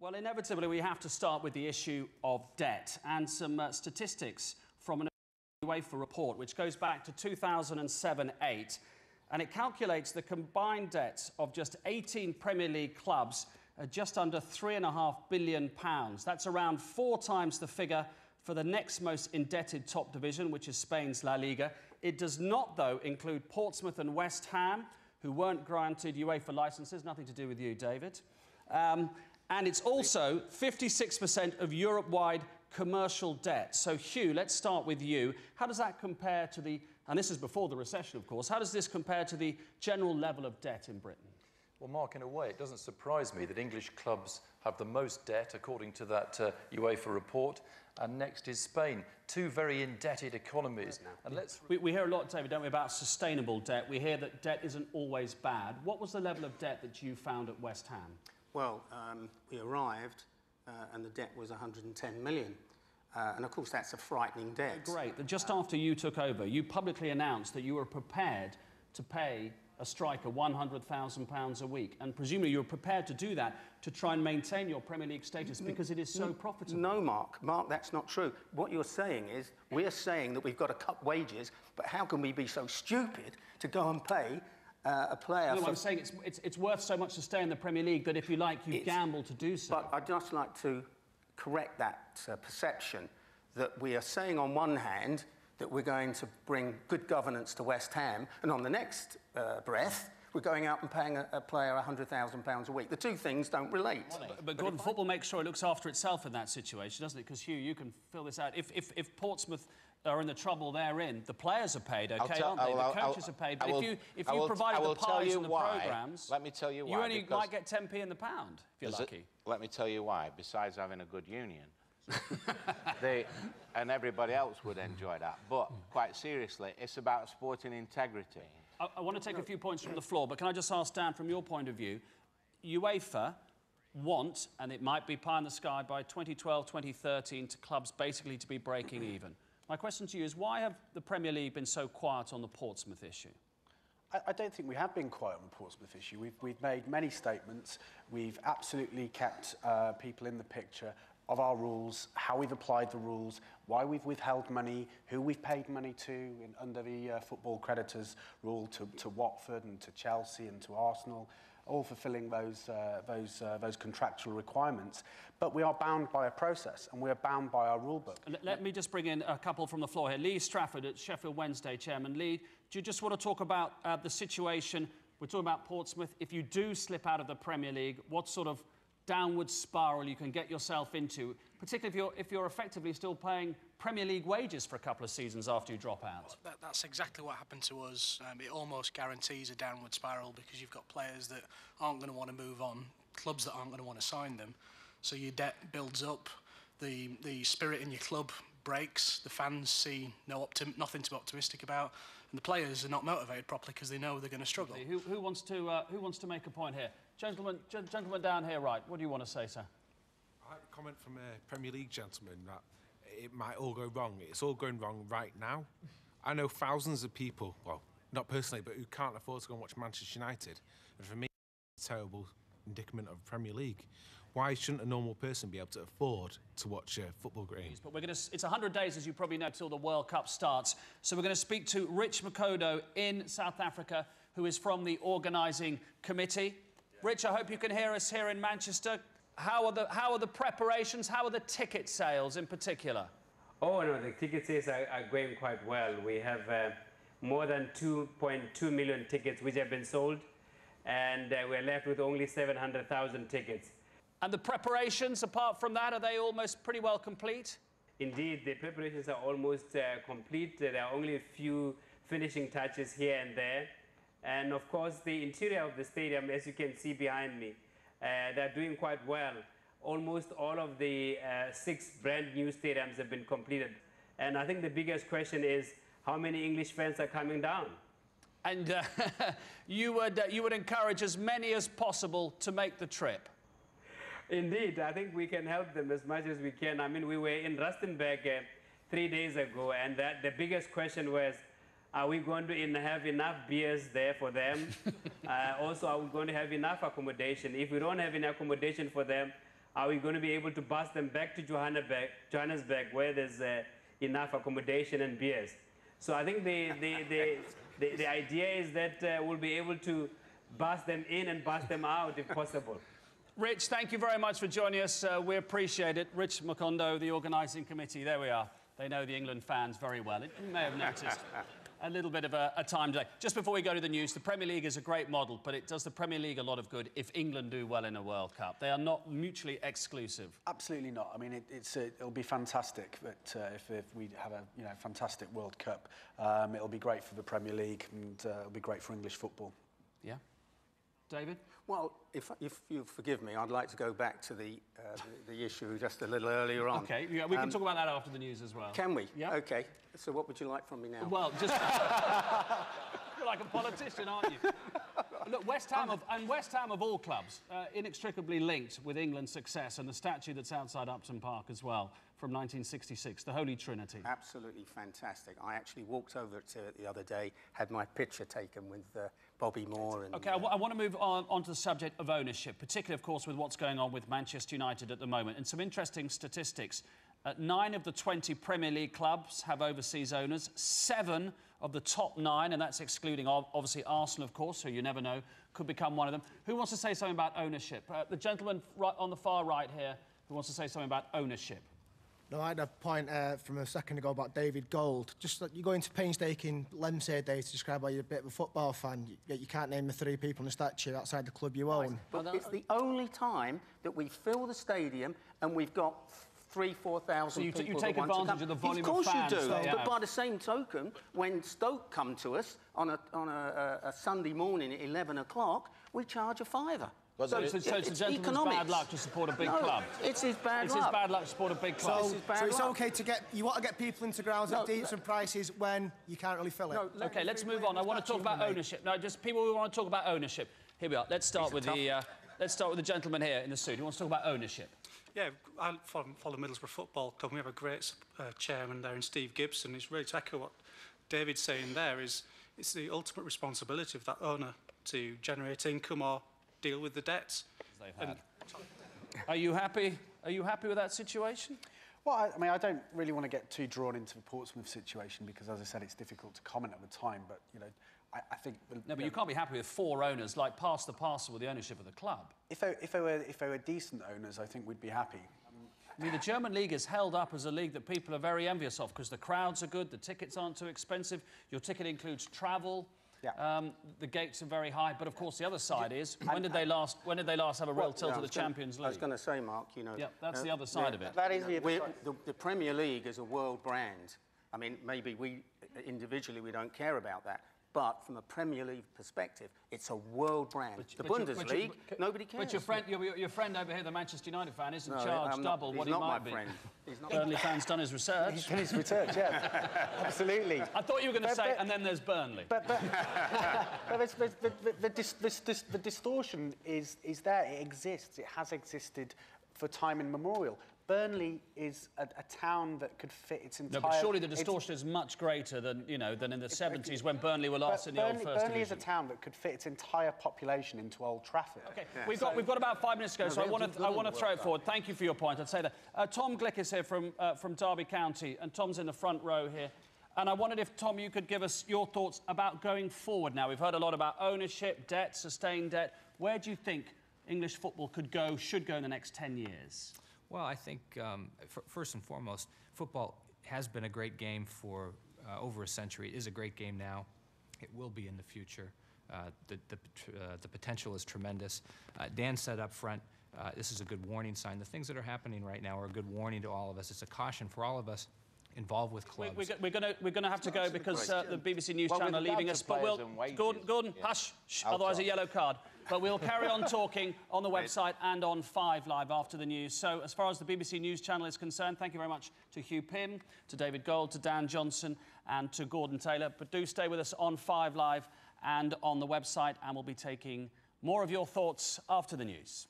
Well, inevitably, we have to start with the issue of debt and some statistics from an UEFA report, which goes back to 2007-8, and it calculates the combined debts of just 18 Premier League clubs at just under £3.5 billion. That's around 4 times the figure for the next most indebted top division, which is Spain's La Liga. It does not, though, include Portsmouth and West Ham, who weren't granted UEFA licences, nothing to do with you, David. And it's also 56% of Europe-wide commercial debt. So, Hugh, let's start with you. How does that compare to the, and this is before the recession, of course, how does this compare to the general level of debt in Britain? Well, Mark, in a way, it doesn't surprise me that English clubs have the most debt, according to that UEFA report, and next is Spain. 2 very indebted economies. And we hear a lot, David, don't we, about sustainable debt. We hear that debt isn't always bad. What was the level of debt that you found at West Ham? Well, we arrived and the debt was 110 million. And of course, that's a frightening debt. Great. Just after you took over, you publicly announced that you were prepared to pay a striker £100,000 a week. And presumably you were prepared to do that to try and maintain your Premier League status because it is so profitable. No, Mark. Mark, that's not true. What you're saying is, we're saying that we've got to cut wages, but how can we be so stupid to go and pay a player? No, I'm saying it's worth so much to stay in the Premier League that if you like, you gamble to do so. But I'd just like to correct that perception that we are saying on one hand that we're going to bring good governance to West Ham, and on the next breath, we're going out and paying a player £100,000 a week. The two things don't relate. But Gordon, football makes sure it looks after itself in that situation, doesn't it? Because, Hugh, you can fill this out. If Portsmouth are in the trouble they're in, the players are paid, OK, aren't they? The coaches are paid. But if you provided the pies and the programmes... Let me tell you why. You only might get 10p in the pound, if you're lucky. Let me tell you why. Besides having a good union, and everybody else would enjoy that. But quite seriously, it's about sporting integrity. I want to take a few points from the floor, but can I just ask Dan, from your point of view, UEFA want, and it might be pie in the sky by 2012, 2013, to clubs basically to be breaking even. My question to you is, why have the Premier League been so quiet on the Portsmouth issue? I don't think we have been quiet on the Portsmouth issue. We've made many statements. We've absolutely kept people in the picture of our rules, how we've applied the rules, why we've withheld money, who we've paid money to under the football creditors rule, to Watford and to Chelsea and to Arsenal, all fulfilling those contractual requirements. But we are bound by a process, and we are bound by our rule book. Let me just bring in a couple from the floor here. Lee Strafford at Sheffield Wednesday, Chairman. Lee, do you just want to talk about the situation? We're talking about Portsmouth. If you do slip out of the Premier League, what sort of downward spiral you can get yourself into, particularly if you're effectively still paying Premier League wages for a couple of seasons after you drop out? Well, that's exactly what happened to us. It almost guarantees a downward spiral because you've got players that aren't going to want to move on, clubs that aren't going to want to sign them. So your debt builds up, the spirit in your club breaks, the fans see nothing to be optimistic about, and the players are not motivated properly because they know they're going to struggle. Who wants to make a point here? Gentleman down here, right. What do you want to say, sir? I have a comment from a Premier League gentleman that it might all go wrong. It's all going wrong right now. I know thousands of people, well, not personally, but who can't afford to go and watch Manchester United. And for me, it's a terrible indictment of Premier League. Why shouldn't a normal person be able to afford to watch a football game? But it's 100 days, as you probably know, till the World Cup starts. So we're going to speak to Rich Makodo in South Africa, who is from the organising committee. Rich, I hope you can hear us here in Manchester. How are the preparations? How are the ticket sales in particular? Oh, no, the ticket sales are going quite well. We have more than 2.2 million tickets which have been sold, and we're left with only 700,000 tickets. And the preparations, apart from that, are they almost pretty well complete? Indeed, the preparations are almost complete. There are only a few finishing touches here and there. And of course, the interior of the stadium, as you can see behind me, they're doing quite well. Almost all of the 6 brand new stadiums have been completed. And I think the biggest question is, how many English fans are coming down? And you would encourage as many as possible to make the trip? Indeed, I think we can help them as much as we can. I mean, we were in Rustenburg 3 days ago, and the biggest question was, are we going to have enough beers there for them? Also, are we going to have enough accommodation? If we don't have enough accommodation for them, are we going to be able to bus them back to Johannesburg where there's enough accommodation and beers? So I think the idea is that we'll be able to bus them in and bus them out if possible. Rich, thank you very much for joining us. We appreciate it. Rich Makondo, the organising committee, there we are. They know the England fans very well. You may have noticed a little bit of a time delay. Just before we go to the news, the Premier League is a great model, but it does the Premier League a lot of good if England do well in a World Cup. They are not mutually exclusive. Absolutely not. I mean, it'll be fantastic that if we have a fantastic World Cup, it'll be great for the Premier League and it'll be great for English football. Yeah. David? Well, if you forgive me, I'd like to go back to the issue just a little earlier on. OK, yeah, we can talk about that after the news as well. Can we? Yeah. OK. So what would you like from me now? Well, just... You're like a politician, aren't you? Look, West Ham of all clubs, inextricably linked with England's success, and the statue that's outside Upton Park as well, from 1966, the Holy Trinity. Absolutely fantastic. I actually walked over to it the other day, had my picture taken with Bobby Moore. And, OK, I want to move on to the subject of ownership, particularly, of course, with what's going on with Manchester United at the moment. And some interesting statistics. 9 of the 20 Premier League clubs have overseas owners. 7 of the top 9, and that's excluding, obviously, Arsenal, of course, who you never know, could become one of them. Who wants to say something about ownership? The gentleman right on the far right here, who wants to say something about ownership? No, I had a point from a second ago about David Gold. Just that you go into painstaking lens here, Dave, to describe why you're a bit of a football fan, yet you can't name the 3 people in the statue outside the club you own. But it's the only time that we fill the stadium and we've got 3,000-4,000 people. So you take advantage of the volume of fans. Of course you do. Yeah. But by the same token, when Stoke come to us on a Sunday morning at 11 o'clock, we charge a £5. So it's the gentleman's economics. bad luck to support a big club. It's his bad luck. It's his bad luck to support a big club. So it's OK to you want to get people into grounds at decent prices when you can't really fill it. No, OK, let's move on. I want to talk about ownership. No, just people who want to talk about ownership. Here we are. Let's start with the gentleman here in the suit who wants to talk about ownership. Yeah, I follow Middlesbrough Football Club. We have a great chairman there in Steve Gibson. It's really to echo what David's saying there is it's the ultimate responsibility of that owner to generate income or deal with the debts. They've had. Are you happy? Are you happy with that situation? Well, I mean, I don't really want to get too drawn into the Portsmouth situation because, as I said, it's difficult to comment at the time. But I think. No, but you can't be happy with 4 owners like pass the parcel with the ownership of the club. If they were decent owners, I think we'd be happy. I mean, the German league is held up as a league that people are very envious of because the crowds are good, the tickets aren't too expensive, your ticket includes travel. Yeah. The gates are very high, but of course the other side is when did they last have a real tilt to the Champions League? I was going to say, Mark, Yeah, that's the other side of it. That is the Premier League is a world brand. I mean, maybe we individually we don't care about that, but from a Premier League perspective, it's a world brand. The Bundesliga, nobody cares. But your friend over here, the Manchester United fan, isn't charged double what he might be. He's not Burnley fan's done his research. He's done his research, yeah. Absolutely. I thought you were going to say, and then there's Burnley. But the distortion is there. It exists. It has existed for time immemorial. Burnley is a town that could fit its entire... No, but surely the distortion is much greater than, than in the 70s when Burnley were last in the old First Division. Burnley is a town that could fit its entire population into Old Trafford. OK, yeah. we've got about 5 minutes to go, so I want to throw it forward. Thank you for your point. I'd say that. Tom Glick is here from Derby County, and Tom's in the front row here. And I wondered if, Tom, you could give us your thoughts about going forward now. We've heard a lot about ownership, debt, sustained debt. Where do you think English football should go in the next 10 years? Well, I think, first and foremost, football has been a great game for over a century. It is a great game now. It will be in the future. The potential is tremendous. Dan said up front, this is a good warning sign. The things that are happening right now are a good warning to all of us. It's a caution for all of us involved with clubs. We're going to have to go because the BBC News channel are leaving us. But Gordon, hush, otherwise a yellow card. But we'll carry on talking on the website and on 5 Live after the news. So as far as the BBC News channel is concerned, thank you very much to Hugh Pym, to David Gold, to Dan Johnson and to Gordon Taylor. But do stay with us on 5 Live and on the website, and we'll be taking more of your thoughts after the news.